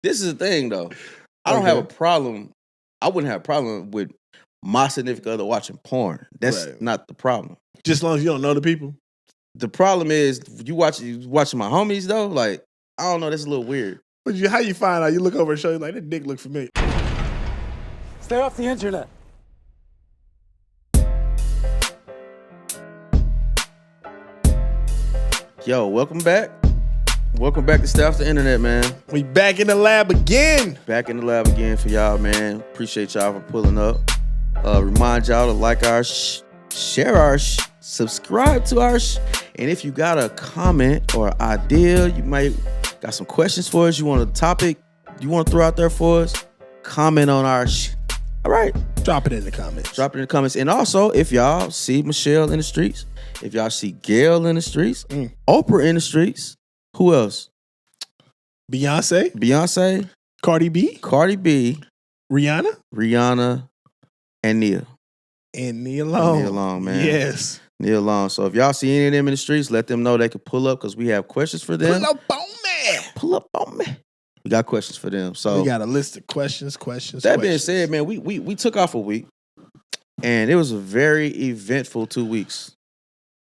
This is the thing, though. I don't have a problem. I wouldn't have a problem with my significant other watching porn. That's not the problem. Just as long as you don't know the people. The problem is you watching my homies though. Like I don't know, that's a little weird. But how you find out? You look over and show you like that dick look familiar. Stay off the internet. Yo, welcome back. Welcome back to Stay Off the Internet, man. We back in the lab again. Back in the lab again for y'all, man. Appreciate y'all for pulling up. Remind y'all to like our share our subscribe to our and if you got a comment or idea, you might got some questions for us, you want a topic you want to throw out there for us, comment on our all right. Drop it in the comments. Drop it in the comments. And also, if y'all see Micheal in the streets, if y'all see Gail in the streets, Oprah in the streets, who else? Beyonce. Cardi B. Rihanna. And Nia. And Nia Long. Nia Long, man. Yes. Nia Long. So if y'all see any of them in the streets, let them know they can pull up because we have questions for them. Pull up on me. We got questions for them. So we got a list of questions. That being said, man, we took off a week. And it was a very eventful 2 weeks.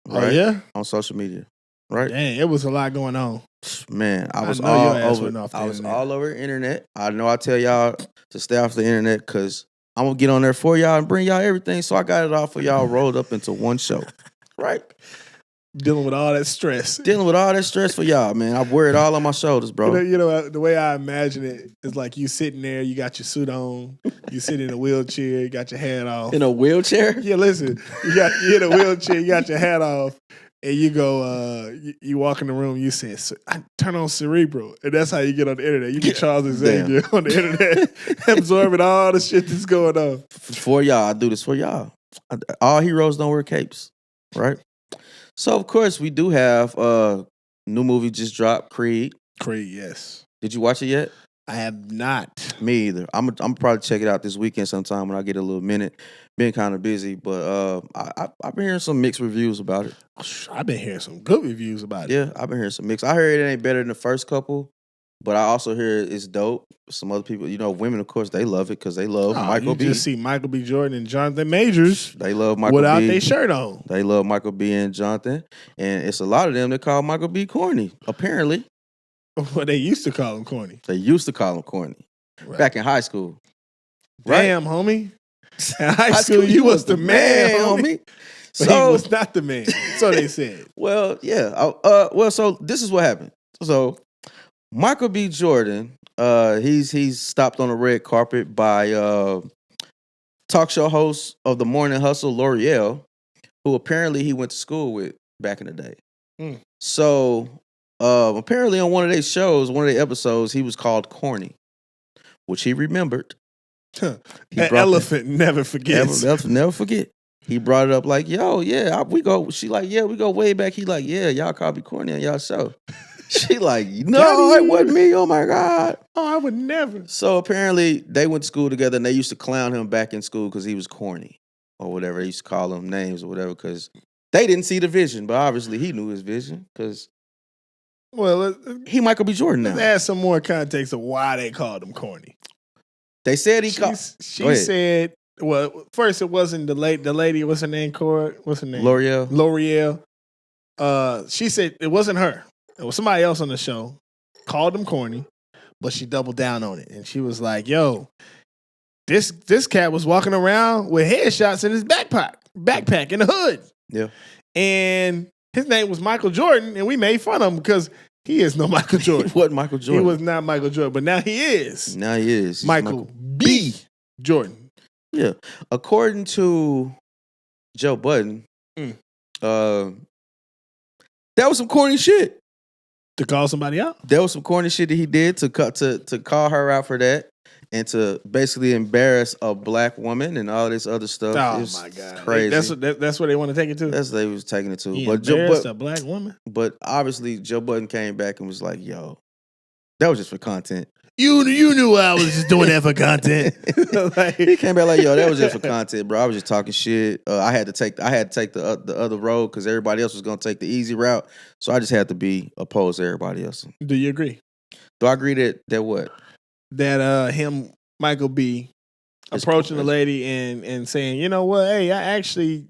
Right? Oh, yeah? On social media. Right? Dang, it was a lot going on. Man, I was all over the internet. I know I tell y'all to stay off the internet because I'm going to get on there for y'all and bring y'all everything. So I got it all for y'all rolled up into one show. Right? Dealing with all that stress. For y'all, man. I wear it all on my shoulders, bro. You know, the way I imagine it is like you sitting there, you got your suit on, you sit in a wheelchair, you got your hat off. In a wheelchair? Yeah, listen. You in a wheelchair, you got your hat off, and you go, you walk in the room, you say, turn on Cerebral. And that's how you get on the internet. You get Charles Xavier on the internet, absorbing all the shit that's going on. For y'all, I do this for y'all. All heroes don't wear capes, right? So, of course, we do have a new movie just dropped, Creed. Creed, yes. Did you watch it yet? I have not. Me either. I'm probably check it out this weekend sometime when I get a little minute. Been kind of busy, but I've been hearing some mixed reviews about it. I've been hearing some good reviews about it. Yeah, I've been hearing some mixed. I heard it ain't better than the first couple, but I also hear it's dope. Some other people, women, of course, they love it because they love Micheal B. You just see Micheal B Jordan and Jonathan Majors. They love Micheal B. Without their shirt on. They love Micheal B and Jonathan. And it's a lot of them that call Micheal B corny, apparently. Well, they used to call him corny. Right. Back in high school. Damn, homie. In high school, you was the man, homie. So he was not the man. So they said. Well, yeah. So this is what happened. So Micheal B Jordan, he's stopped on the red carpet by talk show host of the Morning Hustle, L'Oreal, who apparently he went to school with back in the day. So apparently on one of their shows, one of their episodes, he was called corny, which he remembered. An elephant never forgets. Never forget. He brought it up like, yo, yeah, we go. She like, yeah, we go way back. He like, yeah, y'all call me corny on y'all show. She like, no, it wasn't me. Oh my God. Oh, I would never. So apparently they went to school together and they used to clown him back in school because he was corny or whatever. They used to call him names or whatever because they didn't see the vision, but obviously he knew his vision because he Micheal B Jordan now. Let's add some more context of why they called him corny. They said She said, well, first it wasn't the lady, what's her name? What's her name? L'Oreal. She said it wasn't her. It was somebody else on the show. Called him corny, but she doubled down on it. And she was like, yo, this cat was walking around with headshots in his backpack in the hood. Yeah. And his name was Michael Jordan, and we made fun of him because he is no Michael Jordan. He wasn't Michael Jordan. He was not Michael Jordan, but now he is. He's Micheal B Jordan. Yeah. According to Joe Budden, that was some corny shit. To call somebody out? There was some corny shit that he did to call her out for that and to basically embarrass a black woman and all this other stuff. Oh my God. Crazy. That's what they want to take it to? That's what they was taking it to. He embarrassed a black woman? But obviously Joe Budden came back and was like, yo, that was just for content. You knew I was just doing that for content. He came back like, yo, that was just for content, bro. I was just talking shit. I had to take the other road because everybody else was gonna take the easy route. So I just had to be opposed to everybody else. Do you agree? Do I agree that what? that him, Micheal B, approaching the lady and saying, you know what, hey, I actually,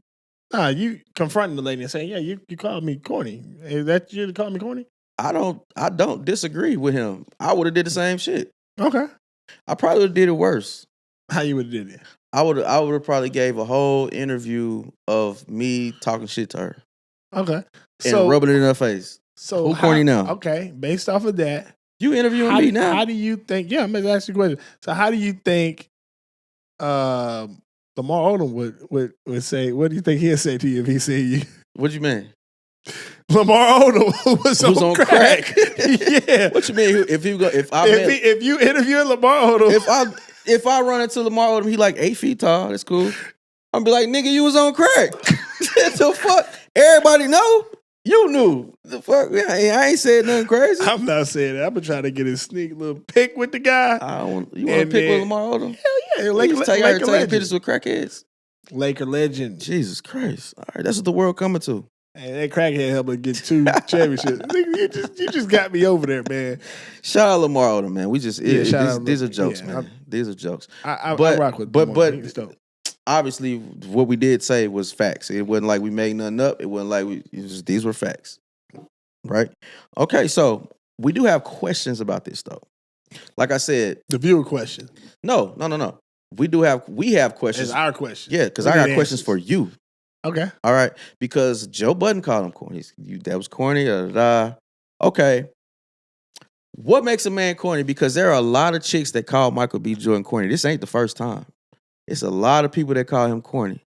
you confronting the lady and saying, yeah, you called me corny. Is that you that called me corny? I don't disagree with him. I would have did the same shit. Okay. I probably would have did it worse. How you would have did it? I would have probably gave a whole interview of me talking shit to her. Okay. And rubbing it in her face. So who corny now? Okay, based off of that, you interviewing me now. How do you think? Yeah, I'm gonna ask you a question. So how do you think Lamar Odom would say? What do you think he'll say to you if he see you? What do you mean? Lamar Odom was on crack. Yeah. What you mean? If you interview Lamar Odom, if I run into Lamar Odom, he like 8 feet tall. That's cool. I'm be like, nigga, you was on crack. The fuck? Everybody know. You knew. The fuck? I ain't said nothing crazy. I'm not saying that. I've been trying to get a sneak little pic with the guy. You want to pick with Lamar Odom? Hell yeah. Laker pictures with crackheads. Laker legend. Jesus Christ. All right, that's what the world coming to. Hey, that crackhead helped us get 2 championships. You just got me over there, man. Shout out Lamar Odom, man. We just these are jokes, man. These are jokes. I rock with but obviously what we did say was facts. It wasn't like we made nothing up. It wasn't like these were facts. Right? Okay, so we do have questions about this though. Like I said, the viewer question. No. We have questions. It's our question. Yeah, because I got questions for you. Okay. All right. Because Joe Budden called him corny. That was corny. Okay. What makes a man corny? Because there are a lot of chicks that call Micheal B Jordan corny. This ain't the first time. It's a lot of people that call him corny.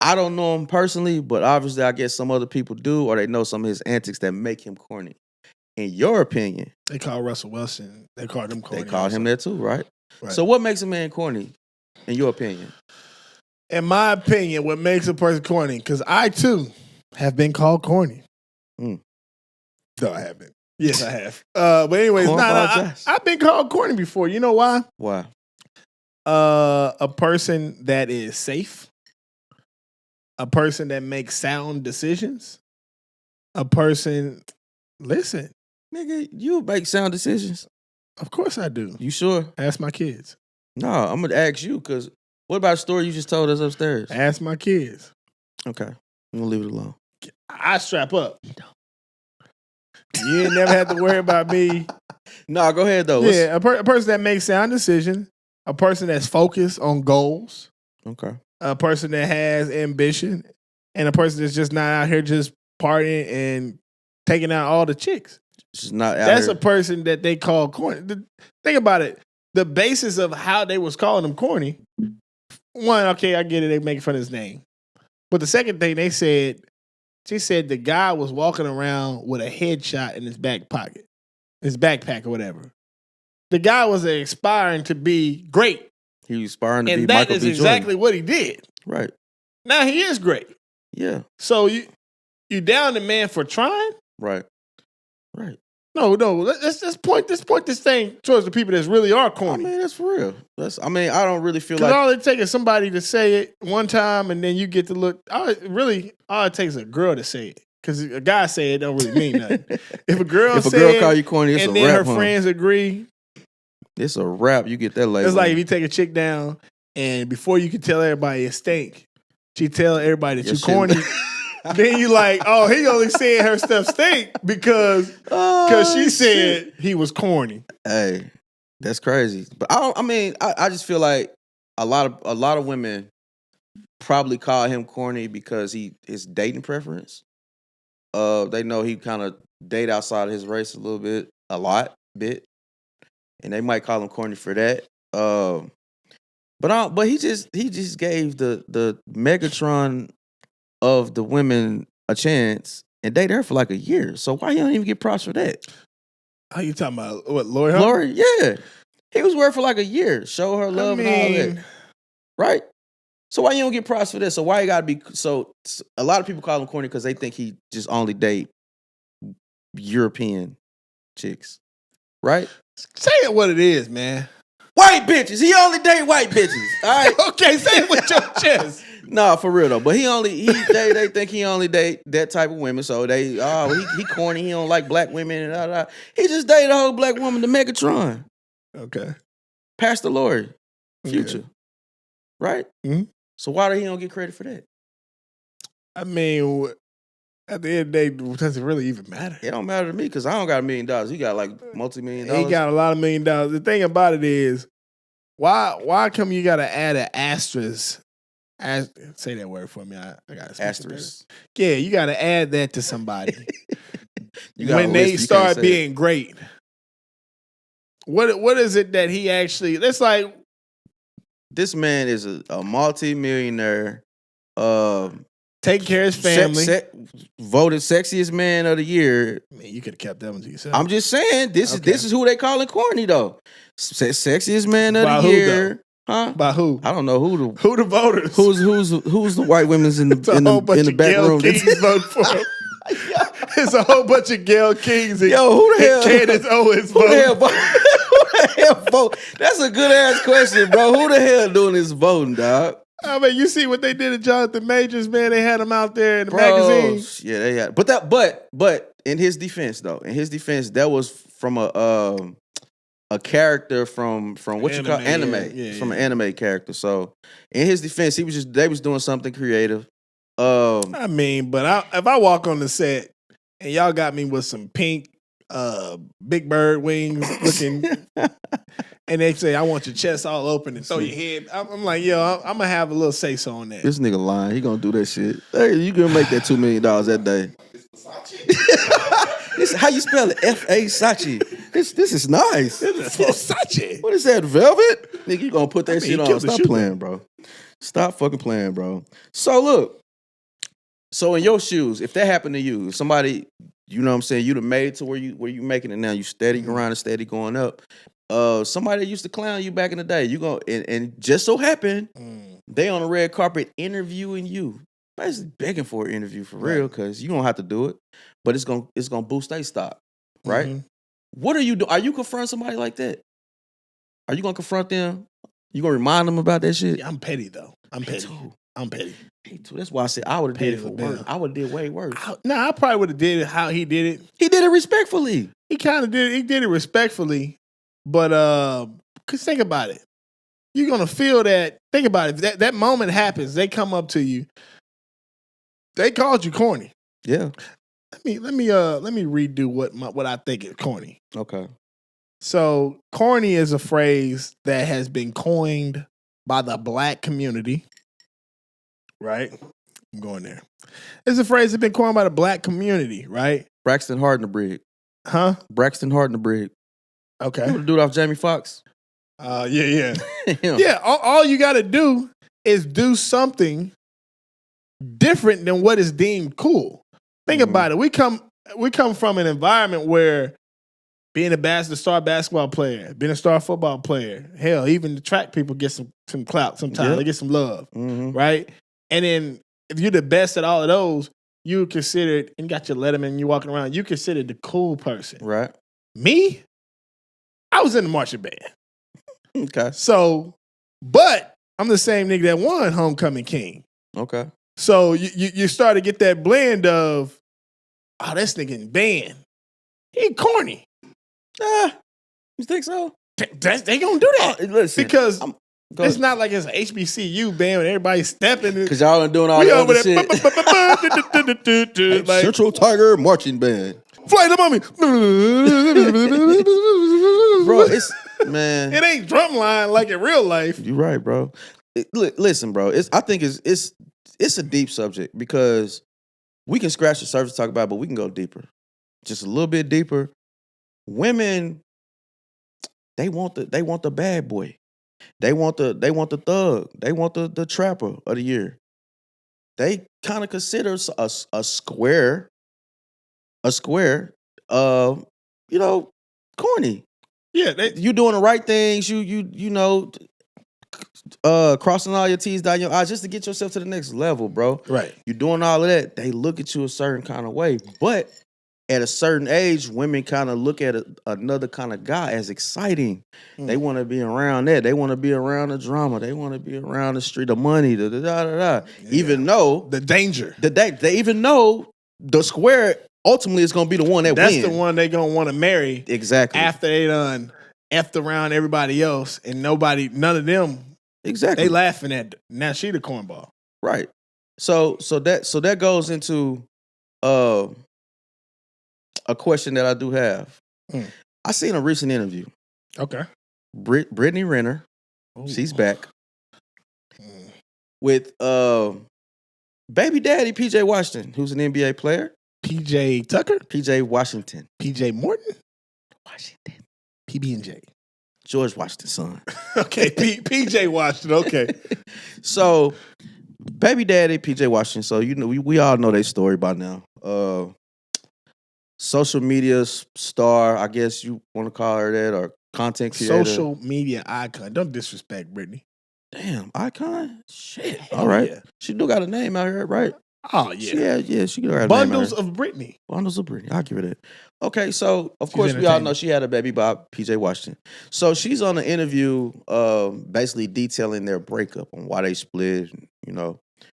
I don't know him personally, but obviously I guess some other people do, or they know some of his antics that make him corny. In your opinion. They call Russell Wilson. They called him corny. They called him that too, right? So what makes a man corny, in your opinion? In my opinion, what makes a person corny, because I too have been called corny. No, I haven't. Yes, I have. But anyways, I've been called corny before. You know why? Why? A person that is safe, a person that makes sound decisions, a person. Listen, nigga, you make sound decisions. Of course I do. You sure? Ask my kids. No, I'm gonna ask you because what about a story you just told us upstairs? Ask my kids. Okay, I'm gonna leave it alone. I strap up. You ain't never had to worry about me. No, go ahead though. Yeah, a person that makes sound decisions, a person that's focused on goals. Okay. A person that has ambition, and a person that's just not out here just partying and taking out all the chicks. She's not out That's here. a person that they call corny. Think about it. The basis of how they was calling him corny. One, okay, I get it. They make fun of his name. But the second thing she said the guy was walking around with a headshot in his back pocket, his backpack or whatever. The guy was aspiring to be great. He was aspiring to and be Micheal B. And that is exactly what he did. Right. Now he is great. Yeah. So you down the man for trying? Right. No. Let's point this thing towards the people that really are corny. I mean, that's for real. I don't really feel like all it takes is somebody to say it one time, and then you get to look. All it takes is a girl to say it, because a guy say it don't really mean nothing. If a girl call you corny, it's and a then rap, her friends agree, it's a rap. You get that label. It's like if you take a chick down, and before you can tell everybody it stink, she tell everybody that you corny. Then you like, oh, he only said her stuff stink because she said he was corny. Hey, that's crazy. But I just feel like a lot of women probably call him corny because his dating preference. They know he kind of date outside of his race a little bit, and they might call him corny for that. But he just gave the Megatron of the women a chance and dated her for like a year. So why you don't even get props for that? How you talking about? What, Lori? Lori, yeah. He was with her for like a year. Show her love and all that. Right? So why you don't get props for this? So why you gotta be so a lot of people call him corny because they think he just only date European chicks. Right? Say it what it is, man. White bitches. He only date white bitches. All right. Okay, say it with your chest. No, for real though. But they think he only date that type of women. So he corny. He don't like black women. And He just dated a whole black woman, the Megatron. Okay. Pastor Lori, Future, right? Mhm. So why do he don't get credit for that? I mean, at the end of the day, does it really even matter? It don't matter to me because I don't got $1 million. He got like multi-million dollars. He got a lot of $1 million. The thing about it is, why come you got to add an asterisk? Say that word for me. I got asterisk. Yeah, you got to add that to somebody list, when they start being great. What is it that he actually? That's like this man is a multi-millionaire. Taking care of his family. Voted sexiest man of the year. Man, you could have kept that one to yourself. I'm just saying this is who they calling corny though. Sexiest man of By the who, year. though? Huh? By who? I don't know who the voters. Who's the white women's in the back room. Kings vote for him. It's a whole bunch of Gail Kings. And, yo, who the hell? Candace Owens vote. Who the hell vote? That's a good ass question, bro. Who the hell doing this voting, dog? I mean, you see what they did to Jonathan Majors, man. They had him out there in the magazine. Yeah, they had. But in his defense, that was from a character from what you call anime. Yeah, from an anime character. So in his defense, they was doing something creative. I mean, but if I walk on the set and y'all got me with some pink Big Bird wings looking, and they say I want your chest all open and throw your head, I'm like, yo, I'm gonna have a little say so on that. This nigga lying. He gonna do that shit. Hey, you gonna make that $2 million that day. This how you spell it? F-A Sachi. This is nice. This is Sachi. What is that? Velvet? Nigga, you gonna put that shit on. Stop shooter. playing, bro. Stop fucking playing, bro. So look. So in your shoes, if that happened to you, somebody, you know what I'm saying, you done made to where you making it now, you steady grinding, steady going up. Somebody that used to clown you back in the day, you go and just so happen they on the red carpet interviewing you. Basically begging for an interview for real, because you don't have to do it, but it's gonna boost their stock, right? Mm-hmm. What are you doing? Are you confronting somebody like that? Are you gonna confront them? You gonna remind them about that shit? Yeah, I'm petty though. I'm petty. Me too. That's why I said I would have did it for worse. I would have did way worse. I probably would have did it how he did it. He did it respectfully. He kind of did it. He did it respectfully, but cause think about it. You're gonna feel that. Think about it. If that moment happens, they come up to you. They called you corny. Yeah. Let me redo what I think is corny. Okay. So corny is a phrase that has been coined by the black community. Right? I'm going there. It's a phrase that's been coined by the black community, right? Braxton Hardenbrig. Huh? Braxton Hardenbrig. Okay. You want to do it off Jamie Foxx? Yeah. Yeah, all you got to do is do something different than what is deemed cool. Think about it. We come from an environment where being a star basketball player, being a star football player, hell, even the track people get some clout sometimes. Yep. They get some love, right? And then if you're the best at all of those, you considered, and you got your Letterman, you're walking around, you considered the cool person. Right. Me? I was in the marching band. Okay. So, but I'm the same nigga that won Homecoming King. Okay. So you start to get that blend of, oh, this nigga in band. He corny. You think so? They gonna do that. Listen, because it's not like it's an HBCU band and everybody's stepping. Because y'all are doing all that other shit. Like, Central Tiger Marching Band. Flight of Mummy. Bro, it's, man. It ain't drumline like in real life. You're right, bro. Listen, bro. I think it's a deep subject because we can scratch the surface, talk about it, but we can go deeper. Just a little bit deeper. Women, they want the bad boy. They want the thug. They want the trapper of the year. They kind of consider a square, corny. Yeah, you doing the right things. You know, crossing all your T's, dotting your I's just to get yourself to the next level, bro. Right. You doing all of that. They look at you a certain kind of way, but at a certain age, women kind of look at another kind of guy as exciting. They want to be around that. They want to be around the drama. They want to be around the street, the money, da da da da. Yeah. Even though the danger, they even know the square ultimately is going to be the one that wins. That's the one they gonna want to marry exactly after they done effed around everybody else, and none of them, Exactly. they laughing at. Now she the cornball. Right. So that goes into a question that I do have. Mm. I seen a recent interview. Okay. Brittany Renner, Ooh. she's back Mm. with baby daddy PJ Washington, who's an NBA player. PJ Tucker? PJ Washington. PJ Morton? Washington. PB&J. George Washington's son. Okay, PJ Washington. Okay. So, baby daddy PJ Washington. So we all know their story by now. Social media star, I guess you want to call her that, or content creator. Social media icon. Don't disrespect Brittany. Damn, icon? Shit. Hell All right. yeah. She do got a name out here, right? Oh, yeah. She got a name Bundles out here. of Brittany. Bundles of Brittany. I'll give her that. Okay, so of She's course we all entertaining. know she had a baby by PJ Washington. So she's on an interview basically detailing their breakup and why they split,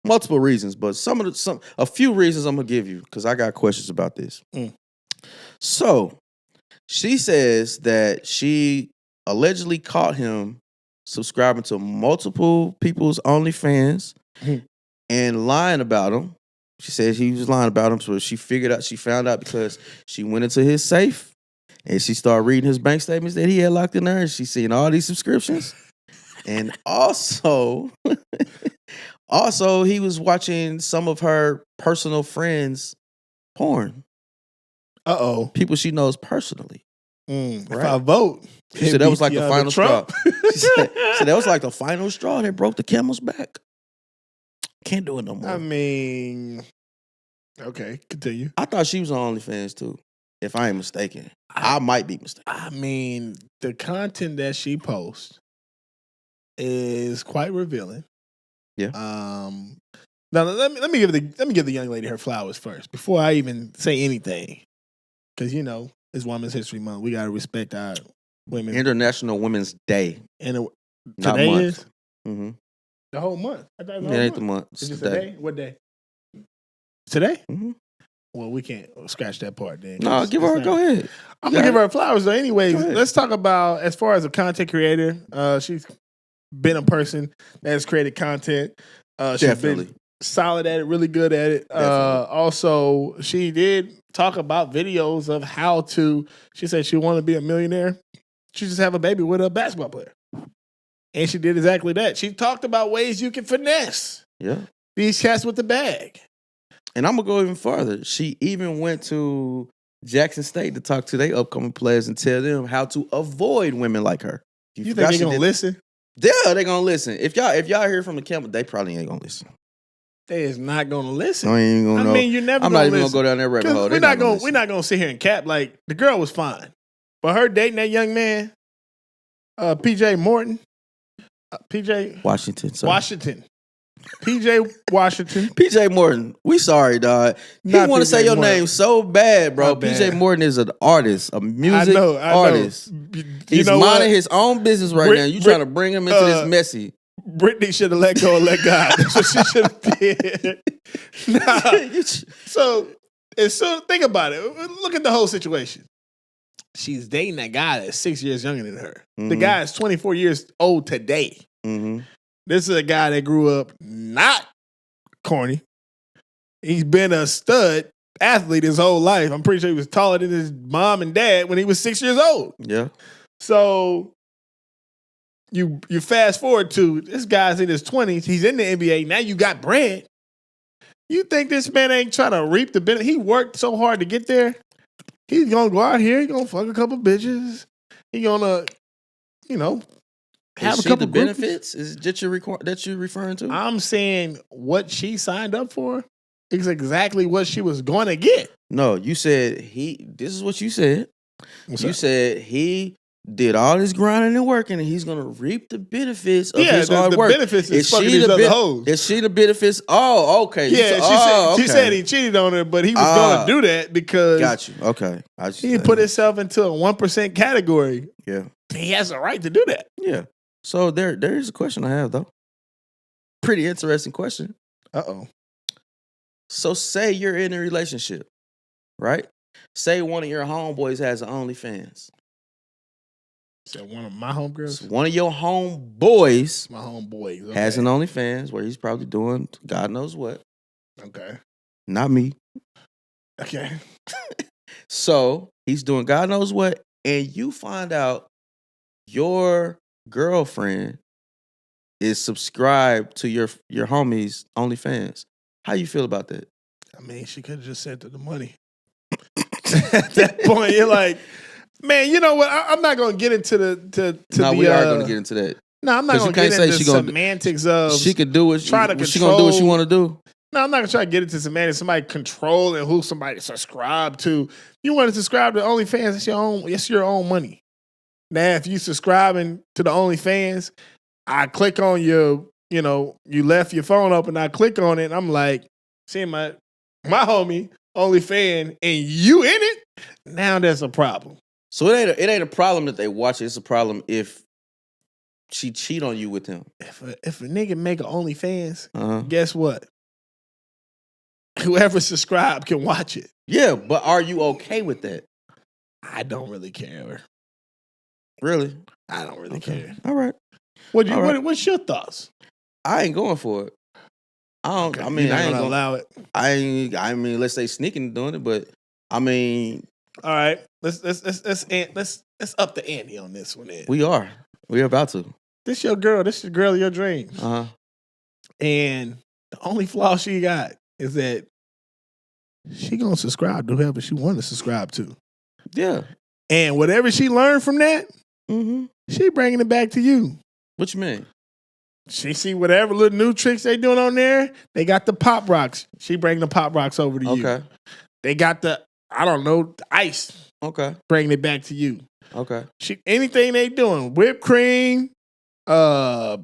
multiple reasons, but a few reasons I'm gonna give you because I got questions about this. Mm. So she says that she allegedly caught him subscribing to multiple people's OnlyFans and lying about him. She said he was lying about him, so she found out because she went into his safe and she started reading his bank statements that he had locked in there, and she's seeing all these subscriptions. And also he was watching some of her personal friends' porn. Uh-oh. People she knows personally. If Right. I vote. She said that was like the final straw. Trump. She said that was like the final straw that broke the camel's back. Can't do it no more. I mean, okay, continue. I thought she was on OnlyFans too, if I ain't mistaken. I might be mistaken. I mean, the content that she posts is quite revealing. Yeah. Now let me give the young lady her flowers first before I even say anything, because it's Women's History Month. We gotta respect our women. International Women's Day. And Not today month. is Mm-hmm. the whole month. I thought it was It the whole ain't the month. month. It's It's just the a day. day. What day? Today? Mm-hmm. Well, we can't scratch that part then. No, give her. Go ahead. I'm gonna give her flowers though. Anyways, Go ahead. let's talk about as far as a content creator. She's been a person that has created content. She's Definitely. been solid at it, really good at it. Also, she did talk about videos of how to. She said she wanted to be a millionaire. She just have a baby with a basketball player, and she did exactly that. She talked about ways you can finesse Yeah. these cats with the bag. And I'm gonna go even farther. She even went to Jackson State to talk to their upcoming players and tell them how to avoid women like her. You think forgot they're she gonna did- listen? Yeah, they gonna listen. If y'all hear from the camera, they probably ain't gonna listen. They is not gonna listen. I ain't gonna I know. mean, you're never. I'm gonna not even listen. gonna go down that rabbit hole. We're not gonna sit here and cap. Like the girl was fine, but her dating that young man, PJ Morton, PJ Washington. Sorry. Washington, PJ Washington. PJ Morton. We sorry, dog. He Not want to say PJ your Morton. name so bad, bro. My bad. PJ Morton is an artist, a music I know. artist. You He's know minding what? his own business right now. You trying to bring him into this messy. Brittany should have let go and let God. That's what she should have did. Nah. So think about it. Look at the whole situation. She's dating that guy that's 6 years younger than her. The Mhm. guy is 24 years old today. Mm-hmm. This is a guy that grew up not corny. He's been a stud athlete his whole life. I'm pretty sure he was taller than his mom and dad when he was 6 years old. Yeah. So you fast forward to this guy's in his 20s. He's in the NBA. Now you got bread. You think this man ain't trying to reap the benefit? He worked so hard to get there. He's going to go out here. He's going to fuck a couple bitches. He's going to, have Is a she couple the groupies. benefits? Is that you referring to? I'm saying what she signed up for is exactly what she was going to get. No, you said this is what you said. You said he did all this grinding and working, and he's gonna reap the benefits of his hard the work. benefits is fucking these other hoes. Is she the benefits? Oh, okay. Yeah, she said he cheated on her, but he was going to do that because Got you. Okay. he put himself into a 1% category. Yeah. He has a right to do that. Yeah. So there is a question I have though. Pretty interesting question. Uh-oh. So say you're in a relationship, right? Say one of your homeboys has an OnlyFans. Is that one of my homegirls? One of your homeboys My homeboy has an OnlyFans where he's probably doing God knows what. Okay. Not me. Okay. So he's doing God knows what, and you find out your girlfriend is subscribed to your homie's OnlyFans. How you feel about that? I mean, she could have just sent her the money. At that point, you're like, man, you know what? I'm not going to get into we are going to get into that. No, I'm not going to get into semantics of she could do what she going to do what she want to do. No, I'm not going to try to get into semantics. Somebody controlling who somebody subscribe to. You want to subscribe to OnlyFans? It's your own money. Now, if you subscribing to the OnlyFans, I click on you left your phone open. I click on it, and I'm like, seeing my homie OnlyFans, and you in it. Now that's a problem. So it ain't a problem that they watch it. It's a problem if she cheat on you with him. If a nigga make an OnlyFans, guess what? Whoever subscribed can watch it. Yeah, but are you okay with that? I don't really care. Really? I don't really care. All right. What's your thoughts? I ain't going for it. I don't. Okay. I mean, You're not I ain't gonna allow it. I mean, let's say sneaking doing it, but I mean, all right. Let's up the ante on this one. Then. We're about to. This your girl. This your girl of your dreams. And the only flaw she got is that she gonna subscribe to whoever she want to subscribe to. Yeah. And whatever she learned from that, she bringing it back to you. What you mean? She see whatever little new tricks they doing on there. They got the pop rocks. She bring the pop rocks over to you. Okay. They got the ice. Okay. Bringing it back to you. Okay. Anything they doing, whipped cream. I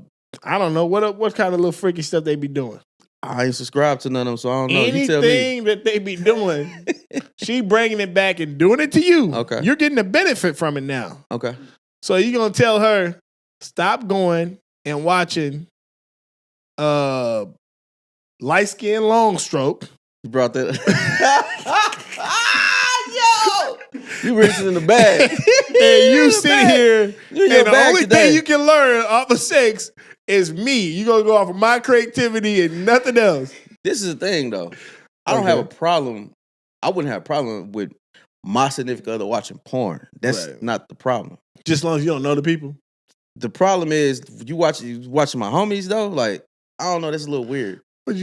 don't know what kind of little freaky stuff they be doing. I ain't subscribed to none of them, so I don't know. Anything you tell me. that they be doing, she bringing it back and doing it to you. Okay. You're getting a benefit from it now. Okay. So you're gonna tell her, stop going and watching light skin long stroke. You brought that. Yo! You reaching in the bag. And you sit here, and the only thing you can learn off of sex is me. You're going to go off of my creativity and nothing else. This is the thing, though. I don't have a problem. I wouldn't have a problem with my significant other watching porn. That's not the problem. Just as long as you don't know the people? The problem is, you watching my homies, though, like, I don't know, that's a little weird.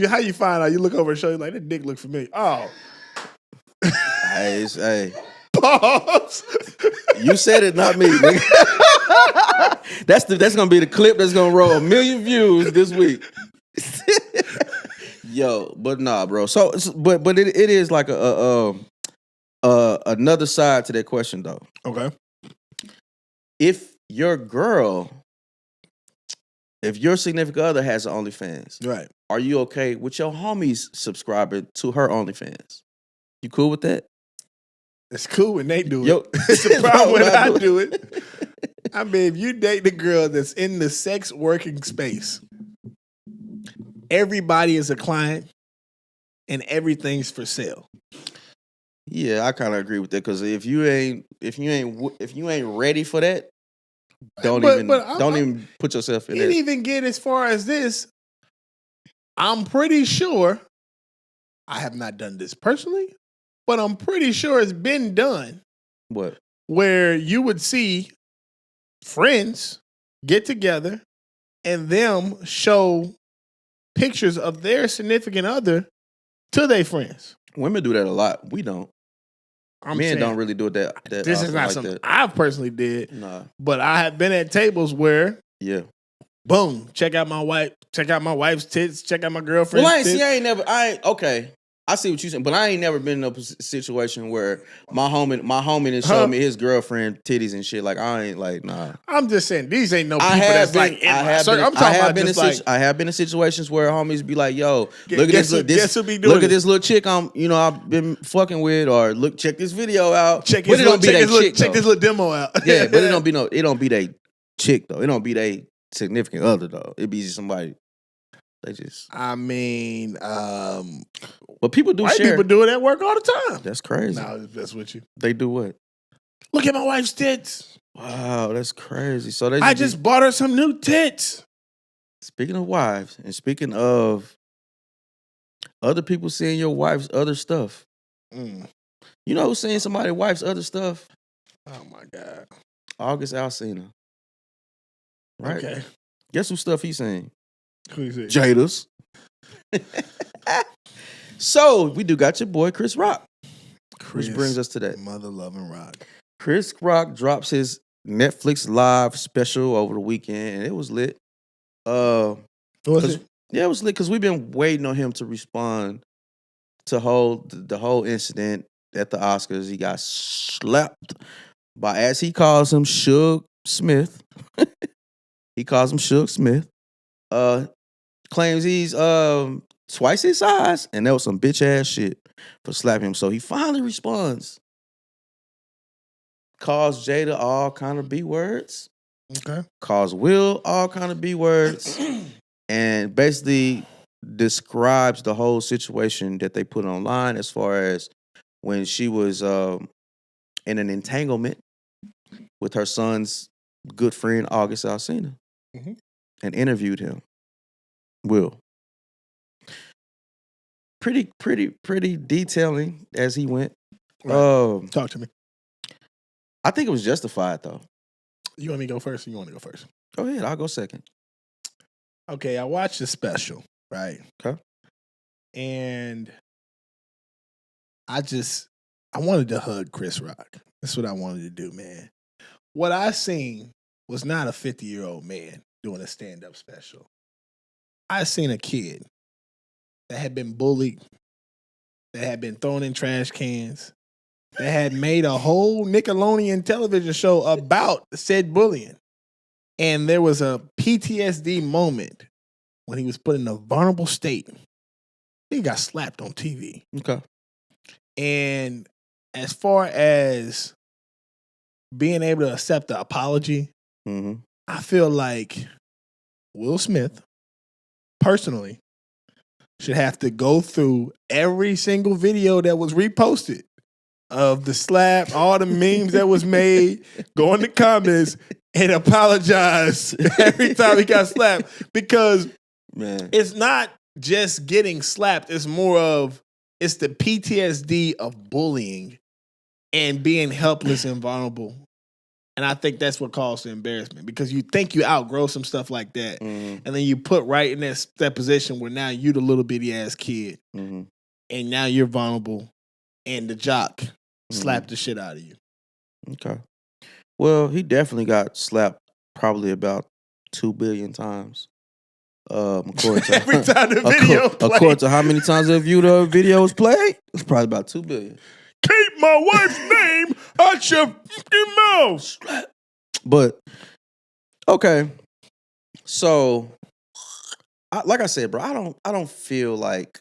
How you find out? You look over and show you like, that dick look familiar. Oh. Hey. Pause. You said it, not me, nigga. That's gonna be the clip that's gonna roll 1 million views this week. Yo, but nah, bro. So but it is like another side to that question, though. Okay. If your significant other has an OnlyFans, right? Are you okay with your homies subscribing to her OnlyFans? You cool with that? It's cool when they do it. It's the problem when I do it. I mean, if you date the girl that's in the sex working space, everybody is a client and everything's for sale. Yeah, I kind of agree with that because if you ain't ready for that, don't even put yourself in it. Didn't even get as far as this. I'm pretty sure, I have not done this personally, but I'm pretty sure it's been done. What? Where you would see friends get together and them show pictures of their significant other to their friends. Women do that a lot. We don't. Men don't really do it that this is not like something that. I personally did. Nah. But I have been at tables where, boom, check out my wife's tits, check out my girlfriend's tits. Okay. I see what you're saying, but I ain't never been in a situation where my homie has showed me his girlfriend titties and shit. Like, I ain't like, nah. I'm just saying, these ain't no people that's like in my circle. I'm talking about just like... I have been in situations where homies be like, yo, look at this little chick I've been fucking with, or check this video out. Check this little demo out. Yeah, but it don't be they chick, though. It don't be they significant other, though. It be just somebody. They just. I mean, but people do white share. People do it at work all the time. That's crazy. No, that's with you. They do what? Look at my wife's tits. Wow, that's crazy. So they I just bought her some new tits. speaking of wives and speaking of other people seeing your wife's other stuff. Mm. You know who's seeing somebody's wife's other stuff? Oh my God. August Alsina. Right? Okay. Guess whose stuff he's seeing? Who is it? Jada's. So we do got your boy Chris Rock. Which brings us to that. Mother loving Rock. Chris Rock drops his Netflix live special over the weekend, and it was lit. Was it? Yeah, it was lit because we've been waiting on him to respond to the whole incident at the Oscars. He got slapped by, as he calls him, Suge Smith. He calls him Suge Smith. Claims he's twice his size, and that was some bitch ass shit for slapping him. So he finally responds. Calls Jada all kind of B words. Okay. Calls Will all kind of B words. And basically describes the whole situation that they put online as far as when she was in an entanglement with her son's good friend, August Alsina, and interviewed him. Will. Pretty detailing as he went. Right. Talk to me. I think it was justified though. You want me to go first or you want to go first? Go ahead, I'll go second. Okay, I watched the special, right? Okay. And I wanted to hug Chris Rock. That's what I wanted to do, man. What I seen was not a 50-year-old man doing a stand-up special. I seen a kid that had been bullied, that had been thrown in trash cans, that had made a whole Nickelodeon television show about said bullying. And there was a PTSD moment when he was put in a vulnerable state. He got slapped on TV. Okay. And as far as being able to accept the apology, I feel like Will Smith, personally, should have to go through every single video that was reposted of the slap, all the memes that was made, go in the comments and apologize every time he got slapped. Because it's not just getting slapped, it's more of, it's the PTSD of bullying and being helpless and vulnerable. And I think that's what caused the embarrassment, because you think you outgrow some stuff like that. And then you put right in that position where now you the little bitty ass kid. And now you're vulnerable and the jock slapped the shit out of you. Okay. Well, he definitely got slapped probably about 2 billion times. According to, every time the video played. According to how many times have you the videos played, it's probably about 2 billion. Keep my wife's name out your fucking mouth. But okay, so like I said, bro, I don't feel like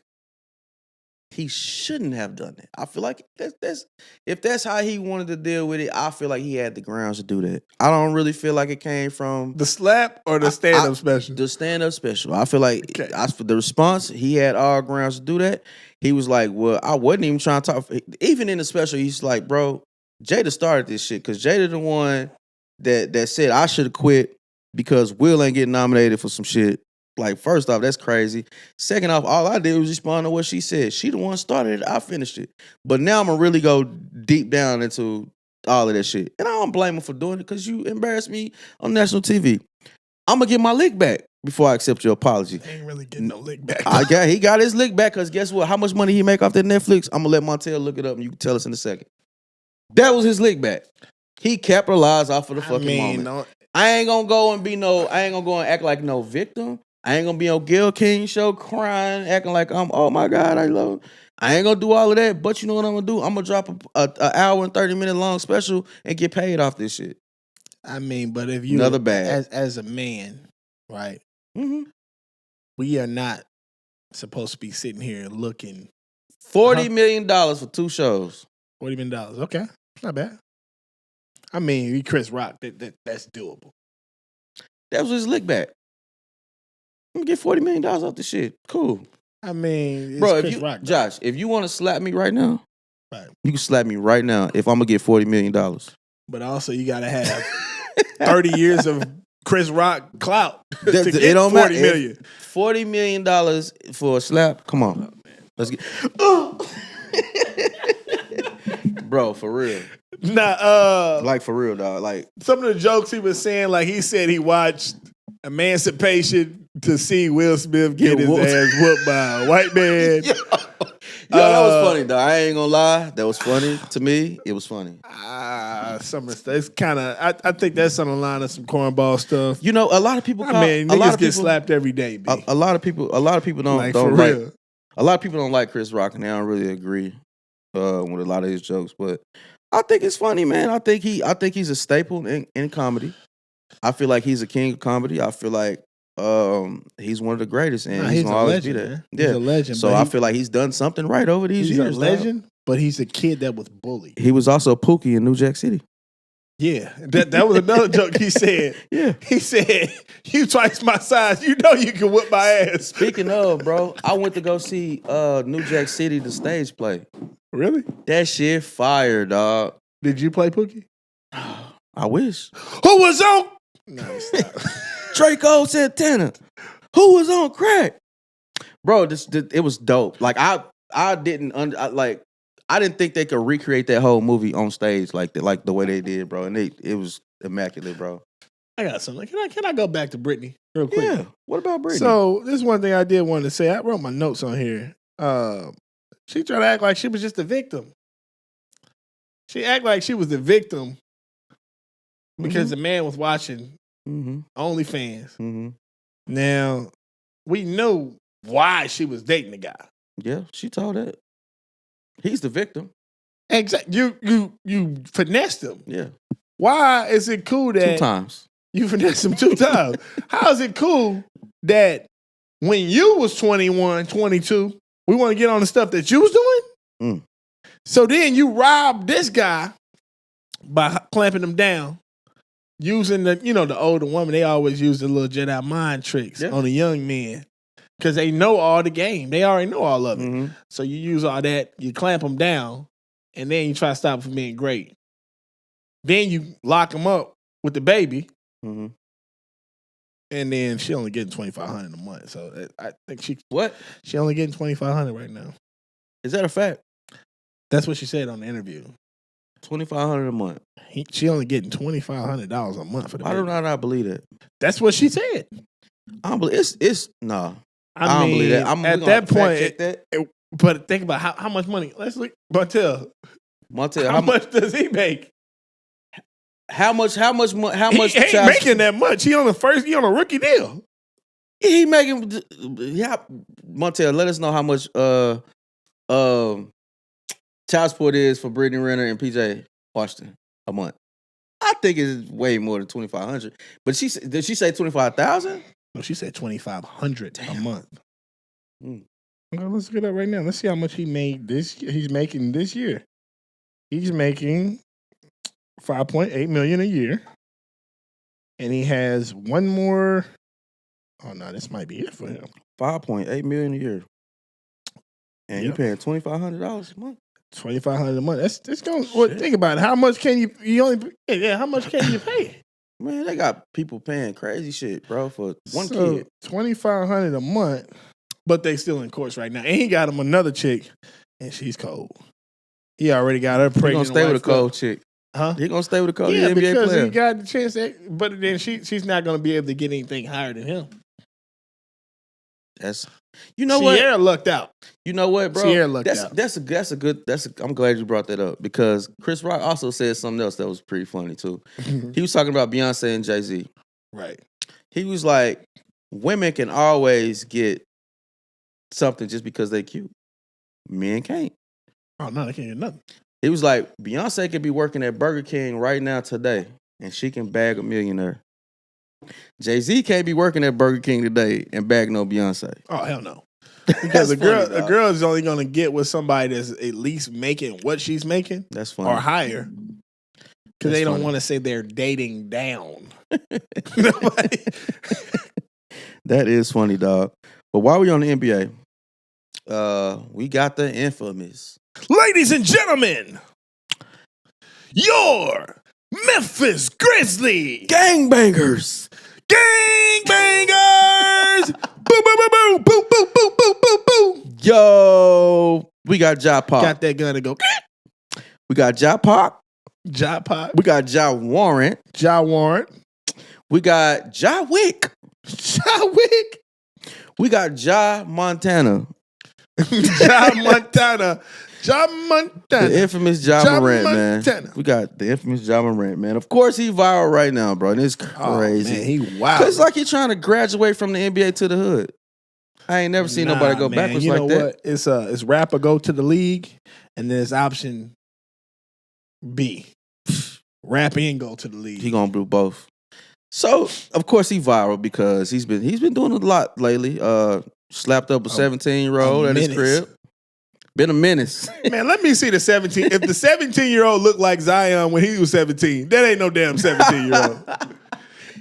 he shouldn't have done that. I feel like if that's how he wanted to deal with it, I feel like he had the grounds to do that. I don't really feel like it came from the slap or the stand-up special. The stand-up special. I feel like for the response, he had all grounds to do that. He was like, well, I wasn't even trying to talk. Even in the special, he's like, bro, Jada started this shit because Jada the one that said I should have quit because Will ain't getting nominated for some shit. Like, first off, that's crazy. Second off, all I did was respond to what she said. She the one started it. I finished it. But now I'm going to really go deep down into all of that shit. And I don't blame him for doing it because you embarrassed me on national TV. I'm going to get my lick back before I accept your apology. I ain't really getting no lick back. He got his lick back because guess what? How much money he make off that Netflix? I'm going to let Montel look it up and you can tell us in a second. That was his lick back. He capitalized off of the fucking moment. No. I ain't going to go and act like no victim. I ain't gonna be on Gayle King show crying, acting like oh my God, I love him. I ain't gonna do all of that, but you know what I'm gonna do? I'm gonna drop a hour and 30-minute long special and get paid off this shit. I mean, but if you another bad as a man, right? We are not supposed to be sitting here looking $40 million for 2 shows. $40 million. Okay, not bad. I mean, Chris Rock, that's doable. That was his lick back. I'm gonna get $40 million off this shit. Cool. I mean, it's bro, Chris Rock, Josh, if you want to slap me right now, right, you can slap me right now if I'm gonna get $40 million. But also, you gotta have 30 years of Chris Rock clout to It get don't 40 matter. million. $40 million for a slap. Come on, let's get. Bro, for real. Nah, Like for real, dog. Like some of the jokes he was saying, like he said he watched Emancipation to see Will Smith get his whooped. ass whooped by a white man. Yo, that was funny, dog. I ain't gonna lie. That was funny to me. It was funny. Some of the it's kind of. I think that's on the line of some cornball stuff. You know, a lot of people call. Man, a lot niggas of get people, slapped every day. B. A lot of people don't Like, don't for like. real. A lot of people don't like Chris Rock, and they don't really agree with a lot of his jokes. But I think it's funny, man. I think he's a staple in comedy. I feel like he's a king of comedy. I feel like he's one of the greatest, and he's gonna always be there. Man. He's a legend. So I feel like he's done something right over these years. He's a legend, but he's a kid that was bullied. He was also Pookie in New Jack City. Yeah, that was another joke he said. Yeah. He said, "You twice my size, you know you can whip my ass." Speaking of, bro, I went to go see New Jack City, the stage play. Really? That shit fire, dog. Did you play Pookie? I wish. Who was on? No, stop. Draco Santana. Who was on crack? Bro, it was dope. Like I didn't think they could recreate that whole movie on stage like the way they did, bro. And it was immaculate, bro. I got something. Can I go back to Brittany real quick? Yeah. What about Brittany? So this is one thing I did want to say. I wrote my notes on here. She tried to act like she was just a victim. She acted like she was the victim because the man was watching OnlyFans. Mm-hmm. Now, we know why she was dating the guy. Yeah, she told that. He's the victim. Exactly. You finessed him. Yeah. Why is it cool that 2 times. you finessed him 2 times? How is it cool that when you was 21, 22, we want to get on the stuff that you was doing? Mm. So then you robbed this guy by clamping him down, using the older woman. They always use the little Jedi mind tricks on the young men because they know all the game. They already know all of it. Mm-hmm. So you use all that, you clamp them down, and then you try to stop them from being great. Then you lock them up with the baby, and then she only getting $2,500 a month. So I think she only getting $2,500 right now. Is that a fact? That's what she said on the interview. $2,500 a month. She only getting $2,500 a month for the baby. I do not believe that. That's what she said. I don't believe it's no. I don't mean, believe that. at that point, that. But think about how much money. Let's look, Montel. How much does he make? How much? He ain't making that much. He on a rookie deal. He making. Yeah, Montel, let us know how much child support is for Brittany Renner and PJ Washington a month. I think it's way more than $2,500. But did she say $25,000? No, she said $2,500 a month. Mm. Well, let's look it up right now. Let's see how much he made he's making this year. He's making $5.8 million a year. And he has one more. Oh no, this might be it for him. $5.8 million a year. And you paying $2,500 a month? $2,500 a month. That's going. Well, think about it. How much can you only? Yeah, how much can you pay? Man, they got people paying crazy shit, bro, for one So, kid. $2,500 a month, but they still in courts right now. And he got him another chick, and she's cold. He already got her pregnant. He gonna stay with a cold chick. Huh? He gonna stay with a cold NBA because player. He got the chance, but then she's not gonna be able to get anything higher than him. Sierra lucked out. You know what, bro? Sierra lucked out. I'm glad you brought that up because Chris Rock also said something else that was pretty funny too. He was talking about Beyonce and Jay-Z. Right. He was like, women can always get something just because they cute. Men can't. Oh no, they can't get nothing. He was like, Beyonce could be working at Burger King right now today, and she can bag a millionaire. Jay-Z can't be working at Burger King today and bag no Beyonce. Oh hell no! Because a girl is only gonna get with somebody that's at least making what she's making. That's funny. Or higher. Because they don't want to say they're dating down. That is funny, dog. But while we on the NBA, we got the infamous. Ladies and gentlemen, your Memphis Grizzlies. Gangbangers. Gangbangers. Boom, boom, boom, boom, boom, boom, boom, boom, boom, boom. Yo, we got Ja Pop. Got that gun to go. We got Ja Pop. Ja Pop. We got Ja Morant. Ja Warrant. We got Ja Wick. Ja Wick. We got Ja Montana. Ja Montana. Ja Montana. The infamous Ja Morant, man. Montana. We got the infamous Ja Morant, man. Of course, he viral right now, bro. And it's crazy. Oh, man, he wild. It's like he's trying to graduate from the NBA to the hood. I ain't never seen nobody go backwards you like know that. What? It's rap or go to the league, and then it's option B. Rap and go to the league. He gonna do both. So of course he viral because he's been doing a lot lately. Slapped up a 17-year-old at his crib. Been a menace. Man, let me see the 17. If the 17-year-old looked like Zion when he was 17, that ain't no damn 17-year-old.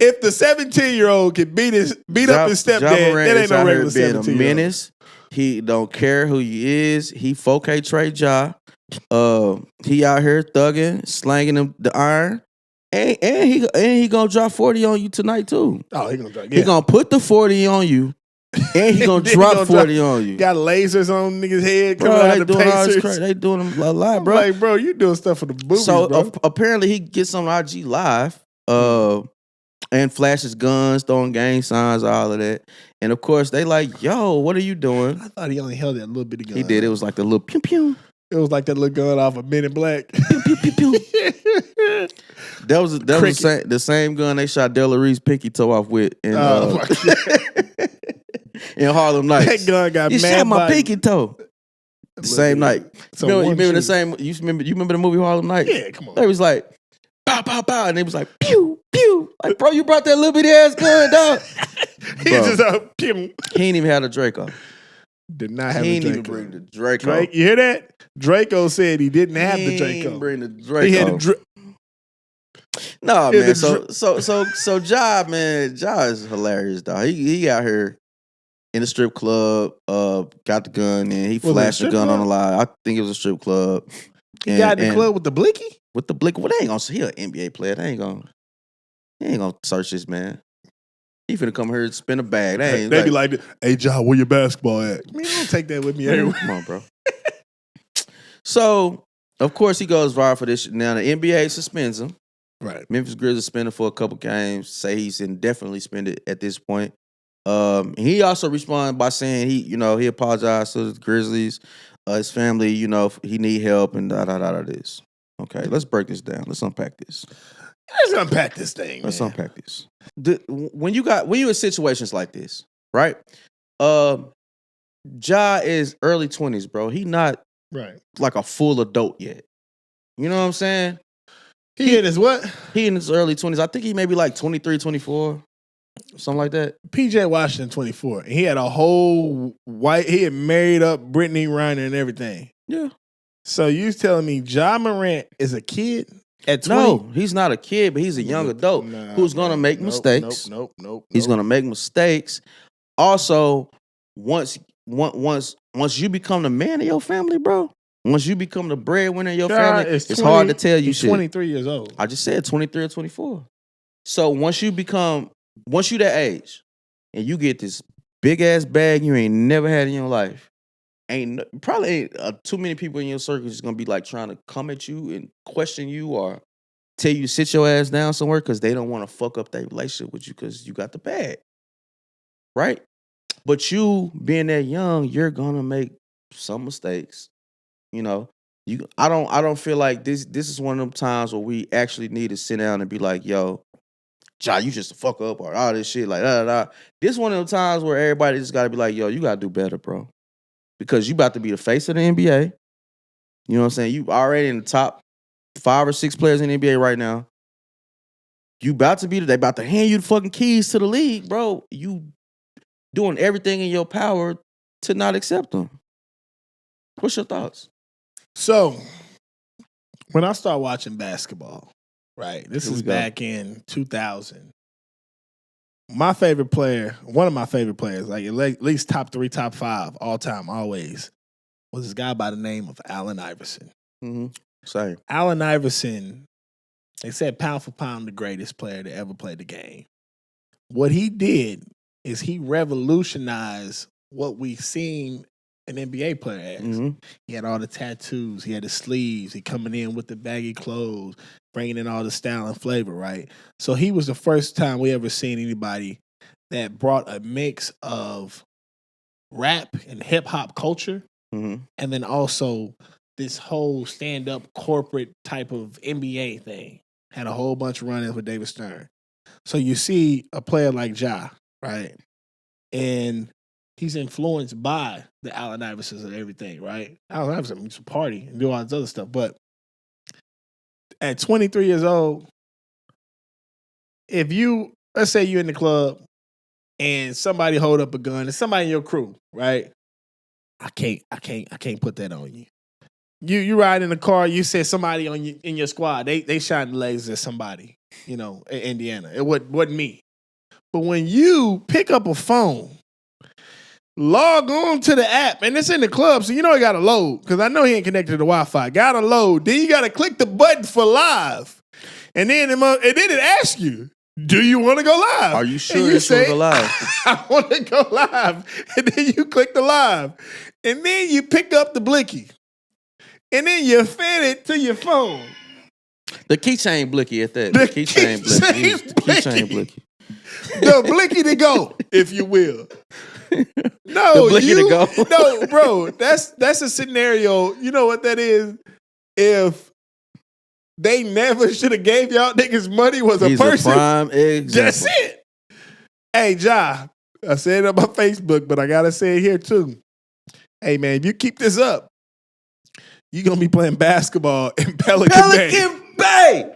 If the 17-year-old can beat up his stepdad, that ain't no regular 17-year-old. A menace. He don't care who he is. He 4K Trey Ja. He out here thugging, slanging him the iron. And he gonna drop 40 on you tonight too. Oh, he gonna drop. Yeah. He gonna put the 40 on you. And he gonna drop 40 on you. Got lasers on niggas' head Bro, coming out the Pacers. They doing them a lot, bro. Like, bro, you doing stuff for the boobies, so bro. Apparently he gets on IG Live and flashes guns, throwing gang signs, all of that. And of course they like, yo, what are you doing? I thought he only held that little bit of gun. He did. It was like the little pew pew. It was like that little gun off of Men in Black. Pew pew pew pew. That was the same gun they shot Della Reese's pinky toe off with in Harlem Nights. That gun got you mad shot my body. pinky toe. The same night. So you remember the same? You remember the movie Harlem Nights? Yeah, come on. They was like, pow, pow, pow, and they was like, pew, pew. Like, bro, you brought that little bitty ass gun, dog. He just pew. He ain't even had a Draco. Did not have He a ain't Draco. even bring the Draco. Drake, you hear that? Draco said he didn't have the He Draco. ain't bring the Draco. He had a No, man. So Ja, man, Ja is hilarious, dog. He out here in the strip club, got the gun, and he flashed the gun on the line. I think it was a strip club. He got in the club with the blicky? With the blicky. Well, they ain't gonna see he an NBA player. They ain't gonna search this man. He finna come here and spin a bag. They be like, hey, Ja, where your basketball at? Man, don't take that with me everywhere. Come on, bro. So, of course, he goes viral for this. Now, the NBA suspends him. Right. Memphis Grizzlies suspended for a couple games. Say he's indefinitely suspended at this point. He also responded by saying he apologized to the Grizzlies, his family, he need help and this. Okay, let's break this down. Let's unpack this. Let's unpack this thing. Let's man. unpack this. When you in situations like this, right? Ja is early 20s, bro. He not Right. like a full adult yet. You know what I'm saying? He in his what? He in his early 20s. I think he may be like 23, 24, something like that. PJ Washington, 24. And he had a whole he had married up Brittany Renner and everything. Yeah. So you telling me Ja Morant is a kid at 20? No, he's not a kid, but he's a young adult who's going to make mistakes. Nope. He's going to make mistakes. Also, once you become the man of your family, bro, once you become the breadwinner of your family, it's hard to tell you shit. 23 years old. I just said 23 or 24. So once you that age and you get this big ass bag you ain't never had in your life, probably ain't too many people in your circle just gonna be like trying to come at you and question you or tell you to sit your ass down somewhere because they don't want to fuck up their relationship with you because you got the bag. Right? But you being that young, you're gonna make some mistakes. I don't feel like this is one of them times where we actually need to sit down and be like, yo, Ja, you just a fuck up or all this shit, like da da da. This is one of them times where everybody just gotta be like, yo, you gotta do better, bro. Because you about to be the face of the NBA. You know what I'm saying? You already in the top 5 or 6 players in the NBA right now. You about to be they about to hand you the fucking keys to the league, bro. You doing everything in your power to not accept them. What's your thoughts? So, when I start watching basketball, right, this is back in 2000. My favorite player, one of my favorite players, like at least top 3, top 5, all time, always, was this guy by the name of Allen Iverson. Mm-hmm. Same. Allen Iverson They said pound for pound the greatest player to ever play the game. What he did is he revolutionized what we've seen an NBA player as. Mm-hmm. He had all the tattoos. He had the sleeves. He coming in with the baggy clothes, bringing in all the style and flavor, right? So he was the first time we ever seen anybody that brought a mix of rap and hip hop culture, Mm-hmm. and then also this whole stand up corporate type of NBA thing. Had a whole bunch of run-ins with David Stern. So you see a player like Ja, right? And he's influenced by the Allen Iversons and everything, right? Allen Iverson used to party and do all this other stuff. But at 23 years old, if you, let's say you're in the club and somebody hold up a gun and somebody in your crew, right? I can't put that on you. You ride in the car, you said somebody in your squad, they shot legs at somebody, in Indiana. It wasn't me. But when you pick up a phone, log on to the app, and it's in the club, so you know it got to load, because I know he ain't connected to the Wi-Fi. Got to load. Then you got to click the button for live. And then it asks you, do you want to go live? Are you sure you you say, want to go live? I want to go live. And then you click the live. And then you pick up the blicky. And then you fed it to your phone. The keychain blicky at that. The keychain blicky. keychain Keychain blicky. The blicky to go, if you will. No, The blicky to go. No, bro, that's a scenario. You know what that is? If they never should have gave y'all niggas money was a He's person. A prime example. That's it. Hey, Ja, I said it on my Facebook, but I gotta say it here too. Hey man, if you keep this up, you're gonna be playing basketball in Pelican Bay.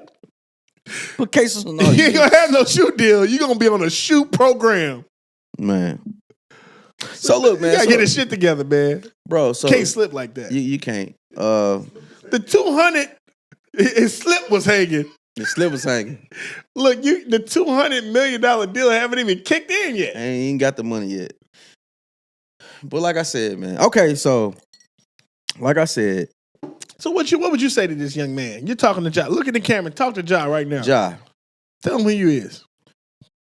Put cases on You ain't gonna have no shoe deal. You're gonna be on a shoe program. Man. So look, man. You gotta get this shit together, man. Bro, so Can't slip like that. You can't. The 200, his slip was hanging. The slip was hanging. Look, the $200 million deal haven't even kicked in yet. I ain't even got the money yet. But like I said, man. Okay, so like I said. So what would you say to this young man? You're talking to Ja. Look at the camera. Talk to Ja right now. Ja. Tell him who you is.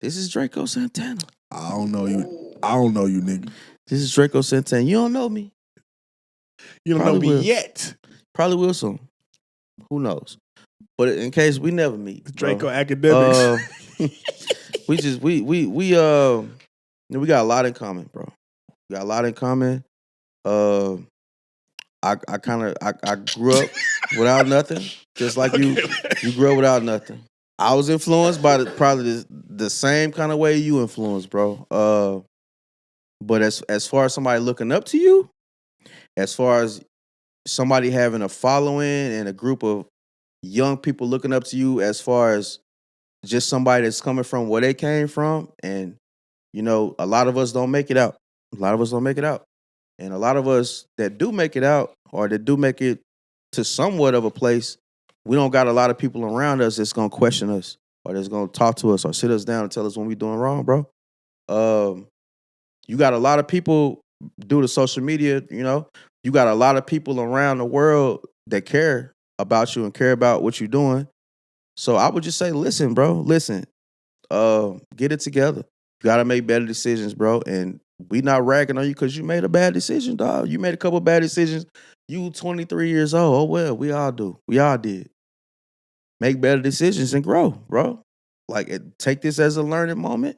This is Draco Santana. I don't know you. I don't know you, nigga. This is Draco Santana. You don't know me. You don't Probably know me will. yet. Probably will soon. Who knows? But in case we never meet, Draco academics. we got a lot in common, bro. We got a lot in common. I grew up without nothing, just like you grew up without nothing. I was influenced by probably the same kind of way you influenced, bro. But as far as somebody looking up to you, as far as somebody having a following and a group of young people looking up to you, as far as just somebody that's coming from where they came from, and a lot of us don't make it out. A lot of us don't make it out. And a lot of us that do make it out, or that do make it to somewhat of a place, we don't got a lot of people around us that's going to question us, or that's going to talk to us, or sit us down and tell us when we're doing wrong, bro. You got a lot of people due to social media, you got a lot of people around the world that care about you and care about what you're doing. So I would just say, listen, bro, listen, get it together. You got to make better decisions, bro. And we not ragging on you because you made a bad decision, dog. You made a couple bad decisions. You 23 years old. Oh, well, we all do. We all did. Make better decisions and grow, bro. Take this as a learning moment.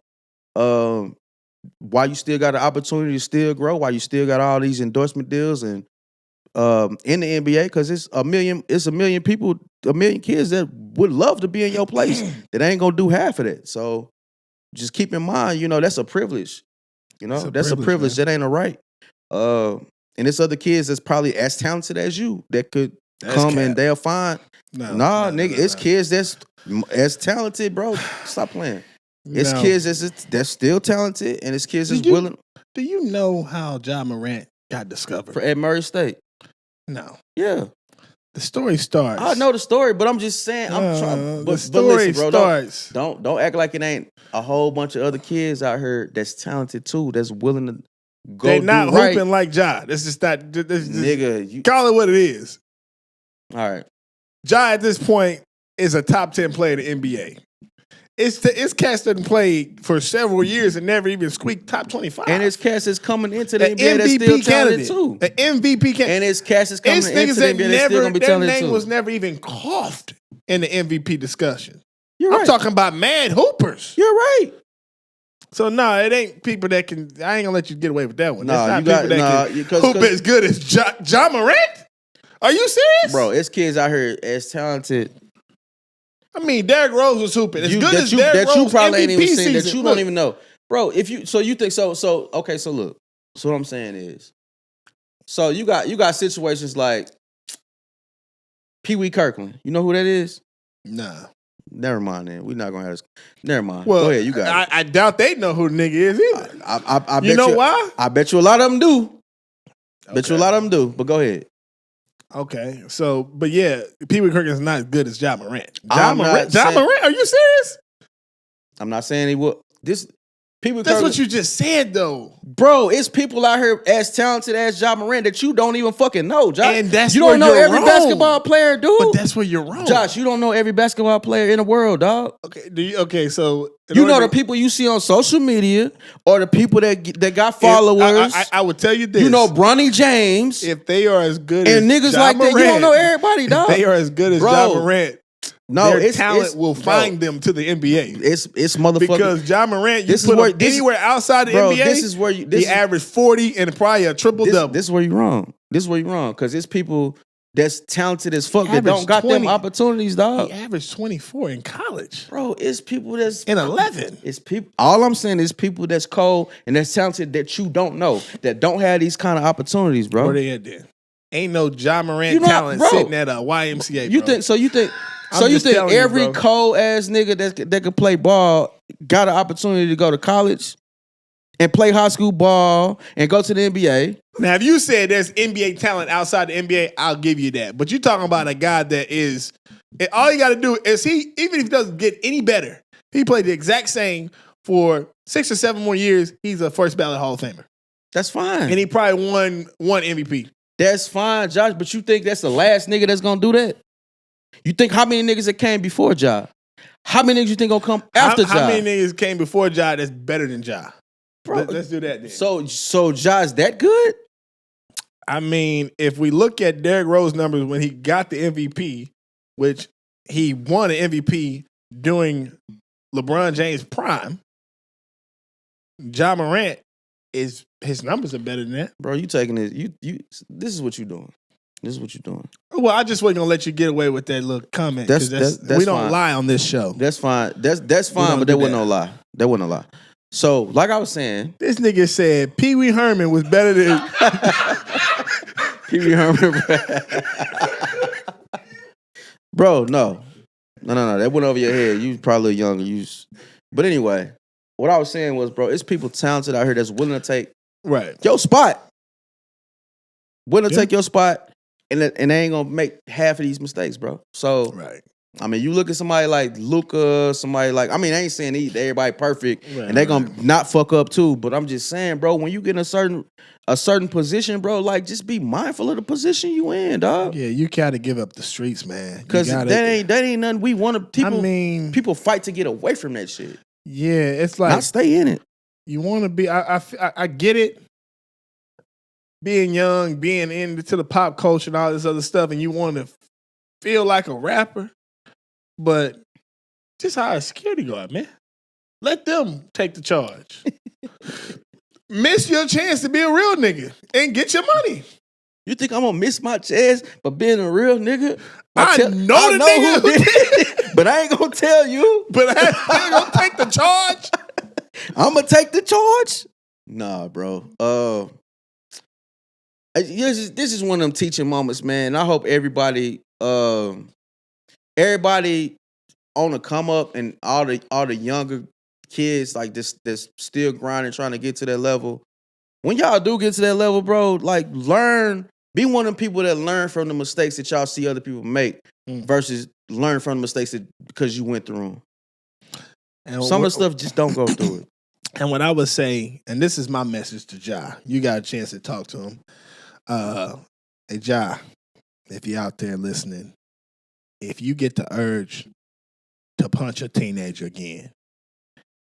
While you still got an opportunity to still grow, while you still got all these endorsement deals and in the NBA, because it's a million people, a million kids that would love to be in your place that ain't gonna do half of that. So just keep in mind, that's a privilege. That's a privilege. That ain't a right. And it's other kids that's probably as talented as you that could come and they'll find. Nah, nigga, it's kids that's as talented, bro. Stop playing. It's kids that's still talented, and it's kids that's willing. Do you know how Ja Morant got discovered? At Murray State. No. Yeah. The story starts. I know the story, but I'm just saying. I'm trying. The story starts. Don't act like it ain't a whole bunch of other kids out here that's talented too. That's willing to go. They're not right. hooping like Ja. This is not. Nigga, you call it what it is. All right. Ja at this point is a top 10 player in the NBA. It's cats that played for several years and never even squeaked top 25. And it's cats that's coming into the An NBA that's still talented too. An MVP candidate. And it's cats that's coming It's into niggas the that NBA that's still gonna be their talented name too. was never even coughed in the MVP discussion. You're I'm right. talking about mad hoopers. You're right. So no, it ain't people that can. I ain't gonna let you get away with that one. Nah, That's not you people got- that nah, can hoop as good as Ja Morant. Are you serious, Bro, it's kids out here as talented. I mean, Derrick Rose was hooping as good that as you, Derrick that Rose you probably MVP ain't even seen, that season. you Look, don't even know. Bro, if you you think so okay, so look. So what I'm saying is, so you got situations like Pee Wee Kirkland. You know who that is? Nah. Never mind then. We're not gonna have this. Never mind. Well, Go ahead, you got it. I doubt they know who the nigga is either. I bet You know why? I bet you a lot of them do. Bet you a lot of them do. But go ahead. Okay, so but yeah, Pee Wee Kirkland is not as good as Ja Morant. I'm not saying- Morant, are you serious? I'm not saying he will. This people. That's what you just said though. Bro, it's people out here as talented as Ja Morant that you don't even fucking know, Josh. And that's you where don't know you're every wrong. basketball player, dude. But that's where you're wrong. Josh, you don't know every basketball player in the world, dog. Okay, so You know the people you see on social media or the people that got followers. I would tell you this. You know Bronny James if they are as good and as niggas Ja like that. You don't Morant, know everybody, dog. If they are as good as Bro, Ja Morant, no, their it's talent will bro, find them to the NBA. It's motherfucking Because Ja Morant, you this is put where- him this is- anywhere outside the bro, NBA, this is where you- this he is- averaged 40 and probably a triple double. This is where you're wrong. This is where you're wrong. Because it's people that's talented as fuck that Average don't got 20. them opportunities, dog. He averaged 24 in college. Bro, it's people that's In 11. It's people. All I'm saying is people that's cold and that's talented that you don't know, that don't have these kind of opportunities, bro. Where they at then? Ain't no Ja Morant You know, talent bro. sitting at a YMCA, You bro. think so? You think I'm so? You just think telling you, every bro. cold ass nigga that can play ball got an opportunity to go to college and play high school ball and go to the NBA? Now, if you said there's NBA talent outside the NBA, I'll give you that. But you're talking about a guy that is, all you got to do is even if he doesn't get any better, he played the exact same for 6 or 7 more years, he's a first ballot Hall of Famer. That's fine. And he probably won one MVP. That's fine, Josh. But you think that's the last nigga that's gonna do that? You think how many niggas that came before Ja? How many niggas you think gonna come after Ja? How many niggas came before Ja that's better than Ja? Bro, Let's do that then. So Ja's that good? I mean, if we look at Derrick Rose numbers when he got the MVP, which he won an MVP during LeBron James' prime, Ja Morant his numbers are better than that. Bro, you taking this? You. This is what you doing. This is what you're doing. Well, I just wasn't gonna let you get away with that little comment. That's we don't fine. lie on this show. That's fine. That's fine. don't But that do wasn't that. no lie. That wasn't a lie. So, like I was saying, This nigga said Pee Wee Herman was better than. Pee Wee Herman, bro. No, that went over your head. You probably younger. But anyway, what I was saying was, bro, it's people talented out here that's willing to take Right. your spot. Willing to Yeah. take your spot, and they ain't gonna make half of these mistakes, bro. So, Right. I mean, you look at somebody like Luka, somebody like, I mean, I ain't saying everybody perfect, and they gonna not fuck up too. But I'm just saying, bro, when you get in a certain position, bro, like just be mindful of the position you in, dog. Yeah, you gotta give up the streets, man. Because that ain't nothing we want to. People, I mean, people fight to get away from that shit. yeah, it's like Not stay in it. you want to be. I get it. Being young, being into the pop culture and all this other stuff, and you want to feel like a rapper, but just hire a security guard, man. Let them take the charge. Miss your chance to be a real nigga and get your money. You think I'm gonna miss my chance by being a real nigga? I know the nigga who did it, but I ain't gonna tell you. But I ain't gonna take the charge. I'm gonna take the charge. Nah, bro. This is one of them teaching moments, man. I hope everybody on the come up and all the younger kids like this still grinding, trying to get to that level. When y'all do get to that level, bro, like learn. Be one of them people that learn from the mistakes that y'all see other people make versus learn from the mistakes because you went through them. And Some of the stuff just don't go through it. And what I would say, and this is my message to Ja, you got a chance to talk to him. Hey Ja, if you're out there listening, if you get the urge to punch a teenager again,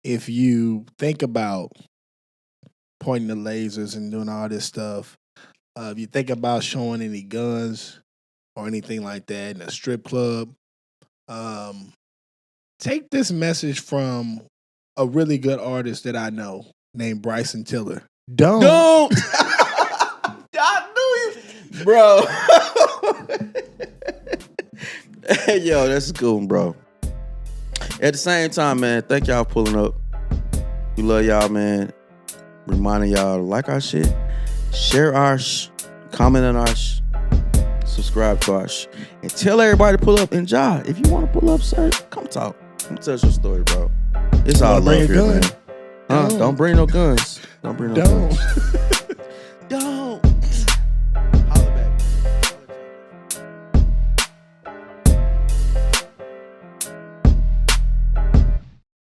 if you think about pointing the lasers and doing all this stuff, if you think about showing any guns or anything like that in a strip club, take this message from a really good artist that I know named Bryson Tiller. Don't. I knew you, bro. Hey, yo, that's a good one, bro. At the same time, man, thank y'all for pulling up. We love y'all, man. Reminding y'all to like our shit, share our comment on our subscribe to our and tell everybody to pull up. And Ja, if you want to pull up, sir, come talk. Come tell us your story, bro. It's all love here, man. Don't bring no guns. Don't bring no guns. Don't.